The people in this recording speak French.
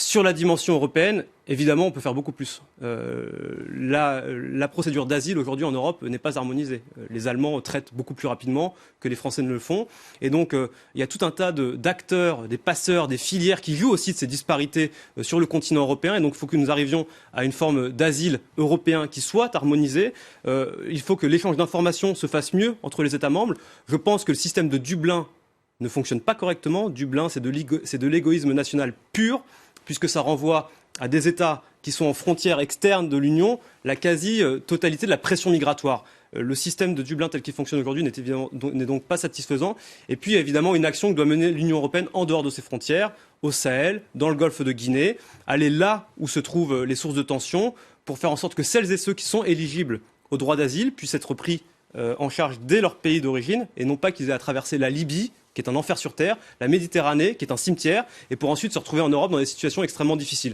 Sur la dimension européenne, évidemment, on peut faire beaucoup plus. La procédure d'asile aujourd'hui en Europe n'est pas harmonisée. Les Allemands traitent beaucoup plus rapidement que les Français ne le font. Et donc, il y a tout un tas d'acteurs, des passeurs, des filières qui jouent aussi de ces disparités sur le continent européen. Et donc, il faut que nous arrivions à une forme d'asile européen qui soit harmonisée. Il faut que l'échange d'informations se fasse mieux entre les États membres. Je pense que le système de Dublin ne fonctionne pas correctement. Dublin, c'est de l'égoïsme national pur, puisque ça renvoie à des États qui sont en frontière externe de l'Union la quasi-totalité de la pression migratoire. Le système de Dublin tel qu'il fonctionne aujourd'hui n'est donc pas satisfaisant. Et puis, évidemment, une action que doit mener l'Union européenne en dehors de ses frontières, au Sahel, dans le golfe de Guinée, aller là où se trouvent les sources de tension, pour faire en sorte que celles et ceux qui sont éligibles au droit d'asile puissent être pris en charge dès leur pays d'origine, et non pas qu'ils aient à traverser la Libye, qui est un enfer sur terre, la Méditerranée, qui est un cimetière, et pour ensuite se retrouver en Europe dans des situations extrêmement difficiles.